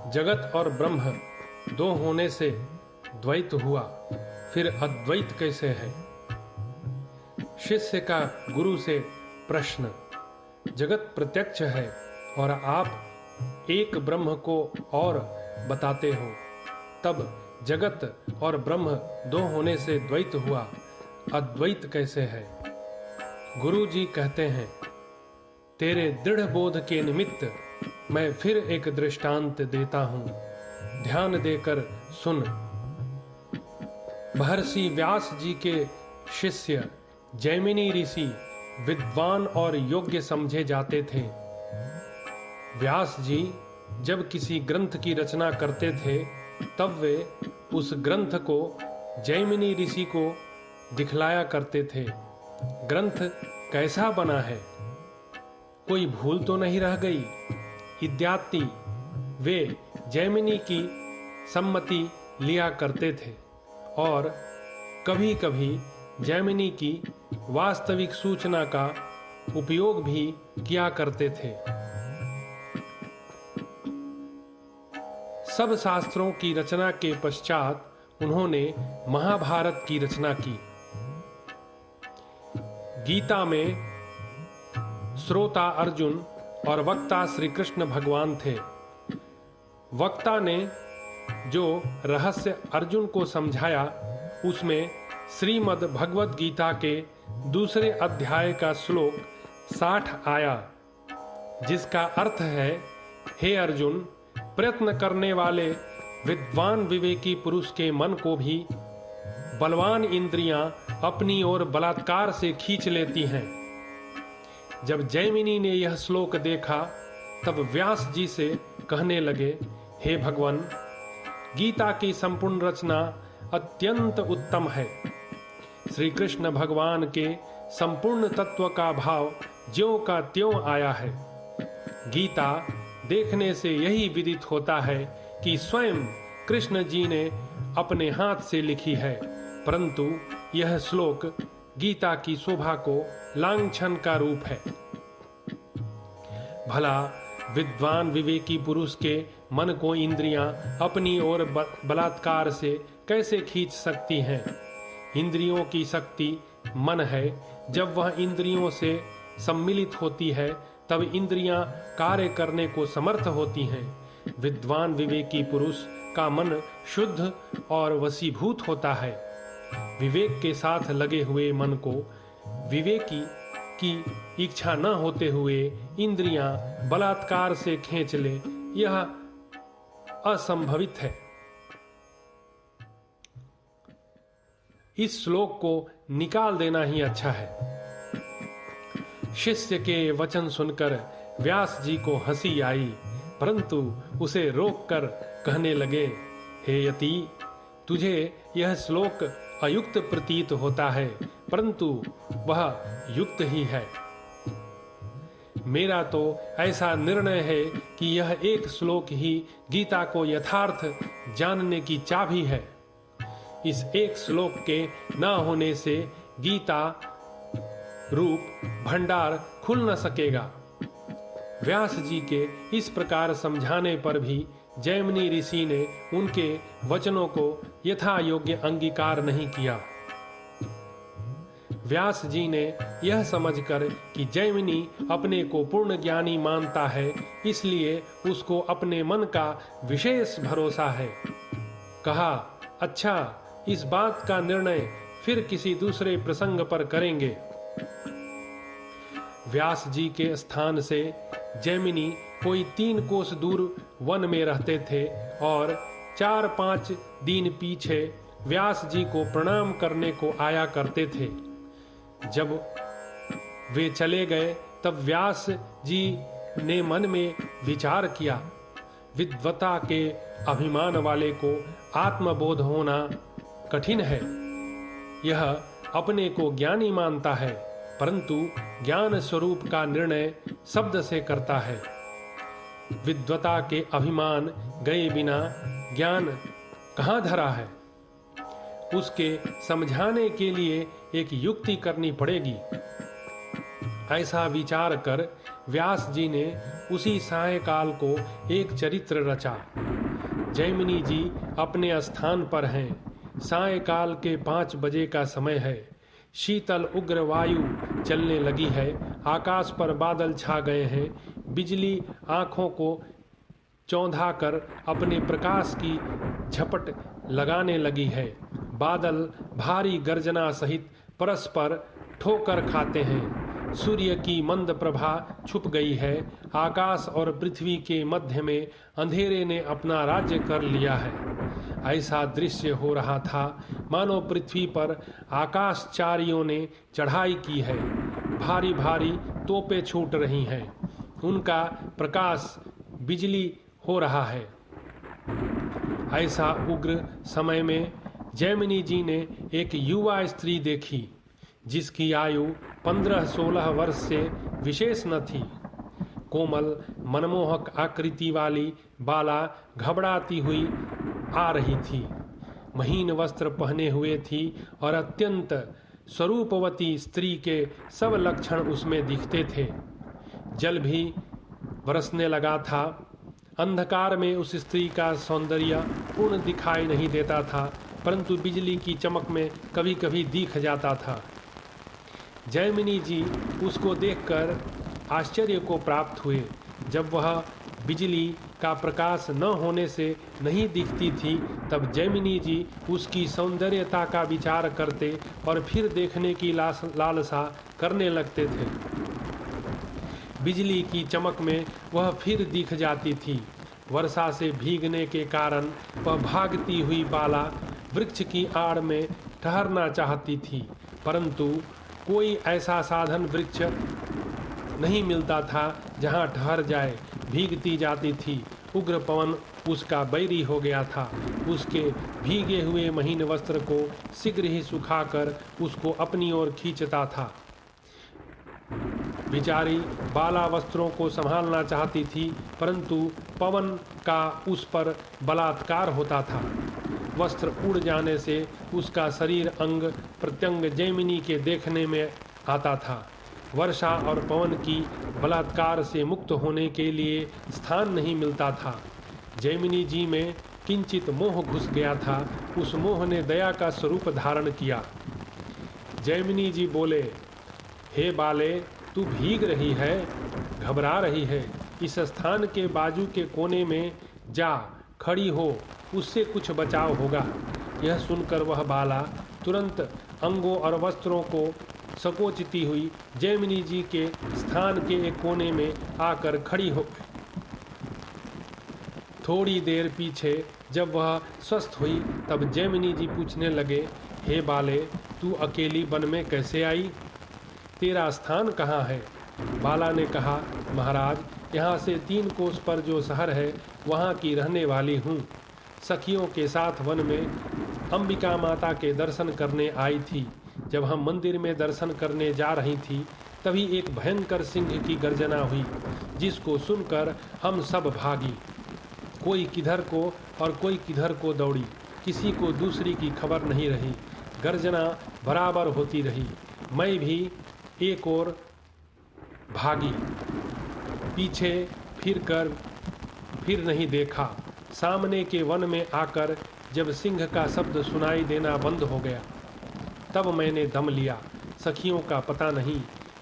जगत और ब्रह्म दो होने से द्वैत हुआ, फिर अद्वैत कैसे है? शिष्य का गुरु से प्रश्न। जगत प्रत्यक्ष है और आप एक ब्रह्म को और बताते हो, तब जगत और ब्रह्म दो होने से द्वैत हुआ, अद्वैत कैसे है? गुरु जी कहते हैं, तेरे दृढ़ बोध के निमित्त मैं फिर एक दृष्टांत देता हूं, ध्यान देकर सुन। महर्षि व्यास जी के शिष्य जैमिनी ऋषि विद्वान और योग्य समझे जाते थे। व्यास जी जब किसी ग्रंथ की रचना करते थे, तब वे उस ग्रंथ को जैमिनी ऋषि को दिखलाया करते थे। ग्रंथ कैसा बना है, कोई भूल तो नहीं रह गई इत्यादि वे जैमिनी की सम्मति लिया करते थे और कभी कभी जैमिनी की वास्तविक सूचना का उपयोग भी किया करते थे। सब शास्त्रों की रचना के पश्चात उन्होंने महाभारत की रचना की। गीता में श्रोता अर्जुन और वक्ता श्री कृष्ण भगवान थे। वक्ता ने जो रहस्य अर्जुन को समझाया, उसमें श्रीमद् भगवद गीता के दूसरे अध्याय का श्लोक 60 आया, जिसका अर्थ है, हे अर्जुन, प्रयत्न करने वाले विद्वान विवेकी पुरुष के मन को भी बलवान इंद्रियां अपनी ओर बलात्कार से खींच लेती हैं। जब जैमिनी ने यह श्लोक देखा, तब व्यास जी से कहने लगे, हे भगवान, गीता की संपूर्ण रचना अत्यंत उत्तम है। श्री कृष्ण भगवान के संपूर्ण तत्व का भाव ज्यों का त्यों आया है। गीता देखने से यही विदित होता है कि स्वयं कृष्ण जी ने अपने हाथ से लिखी है, परंतु यह श्लोक गीता की शोभा को लांछन का रूप है। भला विद्वान विवेकी पुरुष के मन को इंद्रियां अपनी ओर बलात्कार से कैसे खींच सकती हैं? इंद्रियों की शक्ति मन है। जब वह इंद्रियों से सम्मिलित होती है, तब इंद्रियां कार्य करने को समर्थ होती हैं। विद्वान विवेकी पुरुष का मन शुद्ध और वशीभूत होता है। विवेक के साथ लगे हुए मन को विवेकी की इच्छा न होते हुए इंद्रियां बलात्कार से खींच ले, यह असंभवित है। इस श्लोक को निकाल देना ही अच्छा है। शिष्य के वचन सुनकर व्यास जी को हंसी आई, परंतु उसे रोककर कहने लगे, हे यति, तुझे यह श्लोक अयुक्त प्रतीत होता है, परंतु वह युक्त ही है। मेरा तो ऐसा निर्णय है कि यह एक श्लोक ही गीता को यथार्थ जानने की चाबी है। इस एक श्लोक के न होने से गीता रूप भंडार खुल न सकेगा। व्यास जी के इस प्रकार समझाने पर भी जैमिनी ऋषि ने उनके वचनों को यथा योग्य अंगीकार नहीं किया। व्यास जी ने यह समझकर कि जैमिनी अपने को पूर्ण ज्ञानी मानता है, इसलिए उसको अपने मन का विशेष भरोसा है, कहा, अच्छा, इस बात का निर्णय फिर किसी दूसरे प्रसंग पर करेंगे। व्यास जी के स्थान से जैमिनी कोई 3 कोस दूर वन में रहते थे और 4-5 दिन पीछे व्यास जी को प्रणाम करने को आया करते थे। जब वे चले गए, तब व्यास जी ने मन में विचार किया, विद्वता के अभिमान वाले को आत्मबोध होना कठिन है। यह अपने को ज्ञानी मानता है, परंतु ज्ञान स्वरूप का निर्णय शब्द से करता है। विद्वता के अभिमान गए बिना ज्ञान कहाँ धरा है? उसके समझाने के लिए एक युक्ति करनी पड़ेगी। ऐसा विचार कर व्यास जी ने उसी सायकाल को एक चरित्र रचा। जैमिनी जी अपने स्थान पर हैं। सायकाल के 5 बजे का समय है। शीतल उग्र वायु चलने लगी है। आकाश पर बादल छा गए हैं। बिजली आंखों को चौंधा कर अपने प्रकाश की झपट लगाने लगी है। बादल भारी गर्जना सहित परस्पर ठोकर खाते हैं। सूर्य की मंद प्रभा छुप गई है। आकाश और पृथ्वी के मध्य में अंधेरे ने अपना राज्य कर लिया है। ऐसा दृश्य हो रहा था मानो पृथ्वी पर आकाशचारियों ने चढ़ाई की है। भारी भारी तोपें छूट रही हैं। उनका प्रकाश बिजली हो रहा है। ऐसा उग्र समय में जैमिनी जी ने एक युवा स्त्री देखी जिसकी आयु 15-16 वर्ष से विशेष न थी। कोमल मनमोहक आकृति वाली बाला घबराती हुई आ रही थी। महीन वस्त्र पहने हुए थी और अत्यंत स्वरूपवती स्त्री के सब लक्षण उसमें दिखते थे। जल भी बरसने लगा था। अंधकार में उस स्त्री का सौंदर्य पूर्ण दिखाई नहीं देता था, परंतु बिजली की चमक में कभी कभी दिख जाता था। जैमिनी जी उसको देखकर आश्चर्य को प्राप्त हुए। जब वह बिजली का प्रकाश न होने से नहीं दिखती थी, तब जैमिनी जी उसकी सौंदर्यता का विचार करते और फिर देखने की लालसा करने लगते थे। बिजली की चमक में वह फिर दिख जाती थी। वर्षा से भीगने के कारण वह भागती हुई बाला वृक्ष की आड़ में ठहरना चाहती थी, परंतु कोई ऐसा साधन वृक्ष नहीं मिलता था जहां ठहर जाए। भीगती जाती थी। उग्र पवन उसका बैरी हो गया था। उसके भीगे हुए महीन वस्त्र को शीघ्र ही सुखाकर उसको अपनी ओर खींचता था। बिचारी बाला वस्त्रों को संभालना चाहती थी, परंतु पवन का उस पर बलात्कार होता था। वस्त्र उड़ जाने से उसका शरीर अंग प्रत्यंग जैमिनी के देखने में आता था। वर्षा और पवन की बलात्कार से मुक्त होने के लिए स्थान नहीं मिलता था। जैमिनी जी में किंचित मोह घुस गया था। उस मोह ने दया का स्वरूप धारण किया। जैमिनी जी बोले, हे बाले, तू भीग रही है, घबरा रही है। इस स्थान के बाजू के कोने में जा खड़ी हो, उससे कुछ बचाव होगा। यह सुनकर वह बाला तुरंत अंगों और वस्त्रों को संकोचती हुई जैमिनी जी के स्थान के एक कोने में आकर खड़ी हो गई। थोड़ी देर पीछे जब वह स्वस्थ हुई, तब जैमिनी जी पूछने लगे, हे बाले, तू अकेली वन में कैसे आई? तेरा स्थान कहाँ है? बाला ने कहा, महाराज, यहाँ से 3 कोस पर जो शहर है वहाँ की रहने वाली हूँ। सखियों के साथ वन में अंबिका माता के दर्शन करने आई थी। जब हम मंदिर में दर्शन करने जा रही थी, तभी एक भयंकर सिंह की गर्जना हुई, जिसको सुनकर हम सब भागी। कोई किधर को और कोई किधर को दौड़ी। किसी को दूसरी की खबर नहीं रही। गर्जना बराबर होती रही। मैं भी एक और भागी। पीछे फिर नहीं देखा। सामने के वन में आकर जब सिंह का शब्द सुनाई देना बंद हो गया, तब मैंने दम लिया। सखियों का पता नहीं,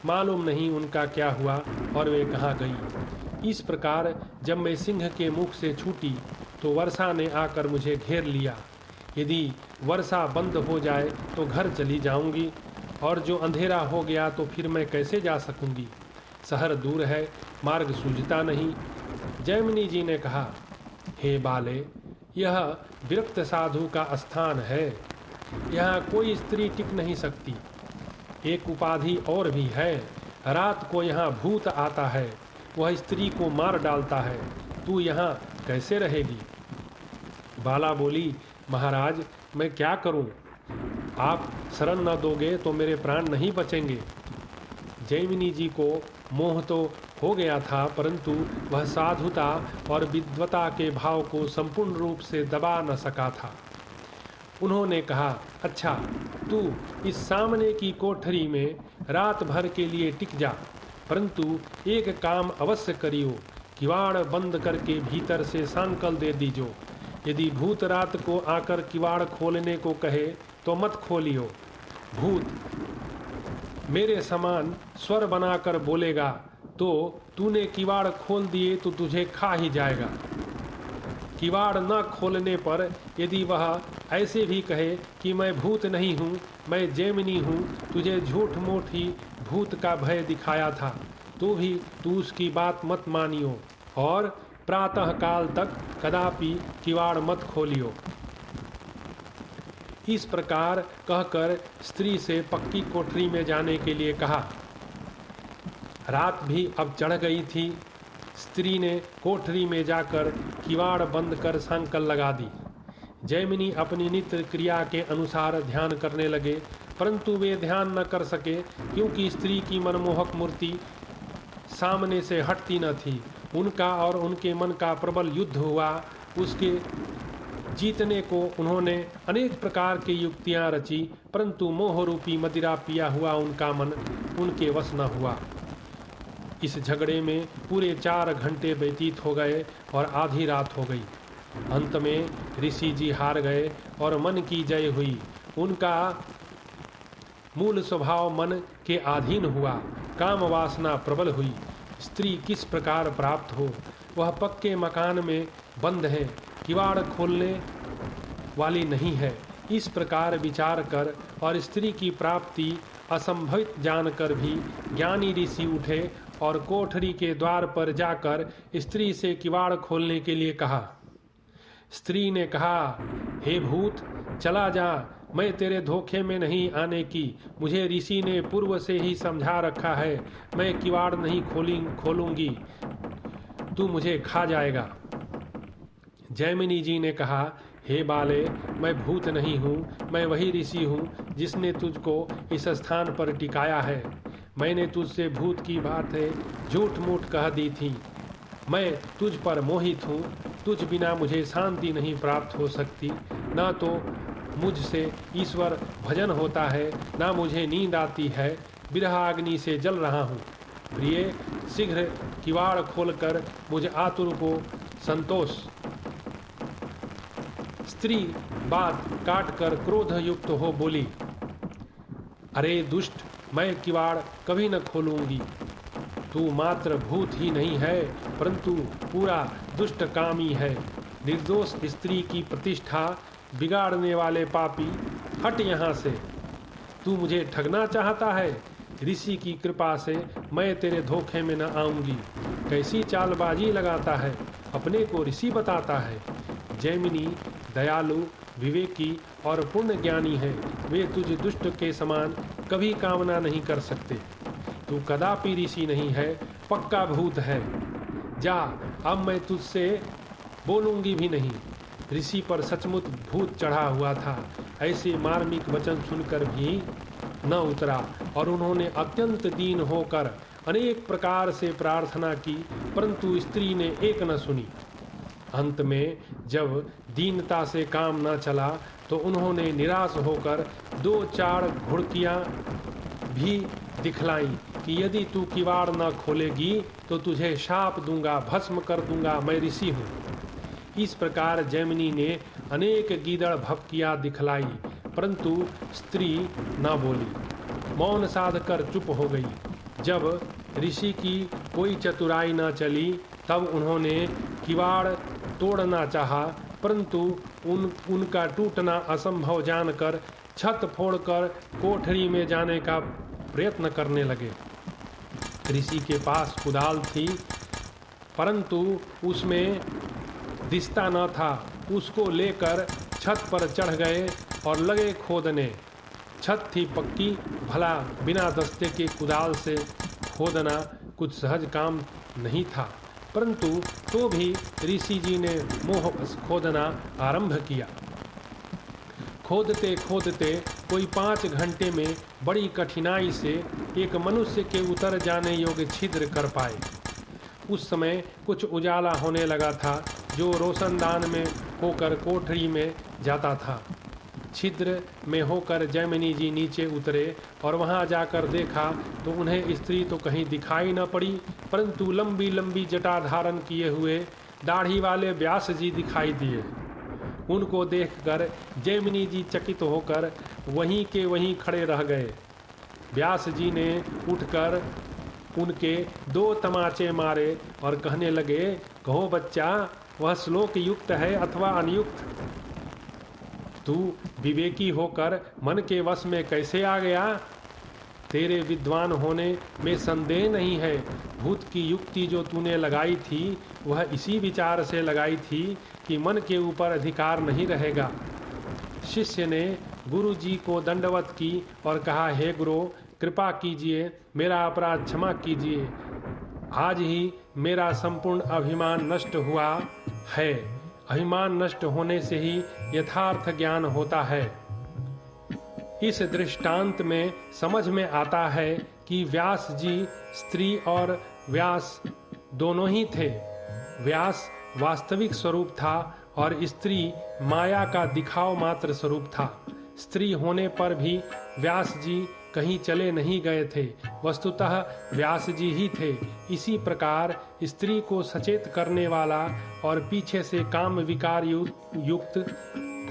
मालूम नहीं उनका क्या हुआ और वे कहाँ गई। इस प्रकार जब मैं सिंह के मुख से छूटी तो वर्षा ने आकर मुझे घेर लिया। यदि वर्षा बंद हो जाए तो घर चली जाऊंगी, और जो अंधेरा हो गया तो फिर मैं कैसे जा सकूंगी। शहर दूर है, मार्ग सूझता नहीं। जैमिनी जी ने कहा, हे बाले, यह विरक्त साधु का स्थान है। यहाँ कोई स्त्री टिक नहीं सकती। एक उपाधि और भी है। रात को यहाँ भूत आता है, वह स्त्री को मार डालता है। तू यहाँ कैसे रहेगी? बाला बोली, महाराज, मैं क्या करूं? आप शरण न दोगे तो मेरे प्राण नहीं बचेंगे। जैमिनी जी को मोह तो हो गया था, परंतु वह साधुता और विद्वता के भाव को संपूर्ण रूप से दबा न सका था। उन्होंने कहा, अच्छा, तू इस सामने की कोठरी में रात भर के लिए टिक जा। परंतु एक काम अवश्य करियो, किवाड़ बंद करके भीतर से सांकल दे दीजो। यदि भूत रात को आकर किवाड़ खोलने को कहे तो मत खोलियो। भूत मेरे समान स्वर बनाकर बोलेगा तो तूने किवाड़ खोल दिए तो तुझे खा ही जाएगा। किवाड़ न खोलने पर यदि वह ऐसे भी कहे कि मैं भूत नहीं हूँ, मैं जैमिनी हूँ, तुझे झूठ मूठ ही भूत का भय दिखाया था, तो भी तू उसकी बात मत मानियो और प्रातः काल तक कदापि किवाड़ मत खोलियो। इस प्रकार कहकर स्त्री से पक्की कोठरी में जाने के लिए कहा। रात भी अब चढ़ गई थी। स्त्री ने कोठरी में जाकर किवाड़ बंद कर सांकल लगा दी। जैमिनी अपनी नित्य क्रिया के अनुसार ध्यान करने लगे, परंतु वे ध्यान न कर सके क्योंकि स्त्री की मनमोहक मूर्ति सामने से हटती न थी। उनका और उनके मन का प्रबल युद्ध हुआ। उसके जीतने को उन्होंने अनेक प्रकार की युक्तियां रची, परंतु मोहरूपी मदिरा पिया हुआ उनका मन उनके वश न हुआ। इस झगड़े में पूरे 4 घंटे व्यतीत हो गए और आधी रात हो गई। अंत में ऋषि जी हार गए और मन की जय हुई। उनका मूल स्वभाव मन के अधीन हुआ। काम वासना प्रबल हुई। स्त्री किस प्रकार प्राप्त हो? वह पक्के मकान में बंद है, किवाड़ खोलने वाली नहीं है। इस प्रकार विचार कर और स्त्री की प्राप्ति असंभवित जानकर भी ज्ञानी ऋषि उठे और कोठरी के द्वार पर जाकर स्त्री से किवाड़ खोलने के लिए कहा। स्त्री ने कहा, हे भूत, चला जा, मैं तेरे धोखे में नहीं आने की। मुझे ऋषि ने पूर्व से ही समझा रखा है, मैं किवाड़ नहीं खोलूंगी, तू मुझे खा जाएगा। जैमिनी जी ने कहा, हे बाले, मैं भूत नहीं हूँ, मैं वही ऋषि हूँ जिसने तुझको इस स्थान पर टिकाया है। मैंने तुझसे भूत की बातें झूठ मूठ कह दी थी। मैं तुझ पर मोहित हूँ। तुझ बिना मुझे शांति नहीं प्राप्त हो सकती। ना तो मुझसे ईश्वर भजन होता है, ना मुझे नींद आती है। विरह अग्नि से जल रहा हूँ। प्रिय, शीघ्र किवाड़ खोलकर मुझ आतुर को संतोष। स्त्री बात काटकर क्रोध युक्त हो बोली, अरे दुष्ट, मैं किवाड़ कभी न खोलूंगी। तू मात्र भूत ही नहीं है, परंतु पूरा दुष्ट कामी है। निर्दोष स्त्री की प्रतिष्ठा बिगाड़ने वाले पापी, हट यहाँ से। तू मुझे ठगना चाहता है? ऋषि की कृपा से मैं तेरे धोखे में न आऊंगी। कैसी चालबाजी लगाता है, अपने को ऋषि बताता है। जैमिनी दयालु, विवेकी और पूर्ण ज्ञानी है। वे तुझ दुष्ट के समान कभी कामना नहीं कर सकते। तू कदापि ऋषि नहीं है, पक्का भूत है। जा, अब मैं तुझसे बोलूंगी भी नहीं। ऋषि पर सचमुच भूत चढ़ा हुआ था। ऐसे मार्मिक वचन सुनकर भी न उतरा और उन्होंने अत्यंत दीन होकर अनेक प्रकार से प्रार्थना की, परंतु स्त्री ने एक न सुनी। अंत में जब दीनता से काम न चला तो उन्होंने निराश होकर 2-4 घुड़कियां भी दिखलाई कि यदि तू किवाड़ न खोलेगी तो तुझे शाप दूंगा, भस्म कर दूंगा, मैं ऋषि हूँ। इस प्रकार जैमिनी ने अनेक गीदड़ भपकियां दिखलाई, परंतु स्त्री न बोली, मौन साध कर चुप हो गई। जब ऋषि की कोई चतुराई न चली तब उन्होंने किवाड़ तोड़ना चाहा, परंतु उनका टूटना असंभव जानकर छत फोड़कर कोठरी में जाने का प्रयत्न करने लगे। ऋषि के पास कुदाल थी, परंतु उसमें दिस्ता न था। उसको लेकर छत पर चढ़ गए और लगे खोदने। छत थी पक्की, भला बिना दस्ते के कुदाल से खोदना कुछ सहज काम नहीं था, परंतु तो भी ऋषि जी ने मोह खोदना आरंभ किया। खोदते खोदते कोई 5 घंटे में बड़ी कठिनाई से एक मनुष्य के उतर जाने योग्य छिद्र कर पाए। उस समय कुछ उजाला होने लगा था जो रोशनदान में होकर कोठरी में जाता था। छिद्र में होकर जैमिनी जी नीचे उतरे और वहां जाकर देखा तो उन्हें स्त्री तो कहीं दिखाई न पड़ी, परंतु लंबी लंबी जटा धारण किए हुए दाढ़ी वाले व्यास जी दिखाई दिए। उनको देखकर जैमिनी जी चकित होकर वहीं के वहीं खड़े रह गए। व्यास जी ने उठकर उनके 2 तमाचे मारे और कहने लगे, कहो बच्चा, वह श्लोक युक्त है अथवा अनयुक्त? तू विवेकी होकर मन के वश में कैसे आ गया? तेरे विद्वान होने में संदेह नहीं है। भूत की युक्ति जो तूने लगाई थी वह इसी विचार से लगाई थी कि मन के ऊपर अधिकार नहीं रहेगा। शिष्य ने गुरु जी को दंडवत की और कहा, हे गुरु, कृपा कीजिए, मेरा अपराध क्षमा कीजिए। आज ही मेरा संपूर्ण अभिमान नष्ट हुआ है। अभिमान नष्ट होने से ही यथार्थ ज्ञान होता है। इस दृष्टांत में समझ में आता है कि व्यास जी स्त्री और व्यास दोनों ही थे। व्यास वास्तविक स्वरूप था और स्त्री माया का दिखाव मात्र स्वरूप था। स्त्री होने पर भी व्यास जी कहीं चले नहीं गए थे, वस्तुतः व्यास जी ही थे। इसी प्रकार स्त्री को सचेत करने वाला और पीछे से काम विकार युक्त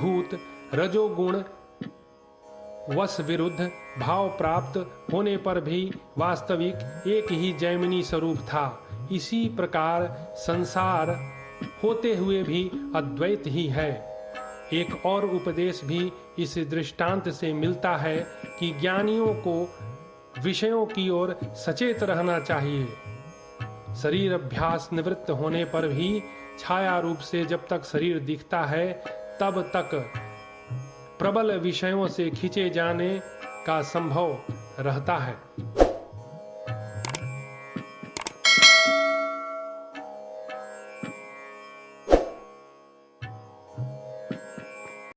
भूत रजोगुण वश विरुद्ध भाव प्राप्त होने पर भी वास्तविक एक ही जैमिनी स्वरूप था। इसी प्रकार संसार होते हुए भी अद्वैत ही है। एक और उपदेश भी इस दृष्टांत से मिलता है कि ज्ञानियों को विषयों की ओर सचेत रहना चाहिए। शरीर अभ्यास निवृत्त होने पर भी छाया रूप से जब तक शरीर दिखता है तब तक प्रबल विषयों से खींचे जाने का संभव रहता है।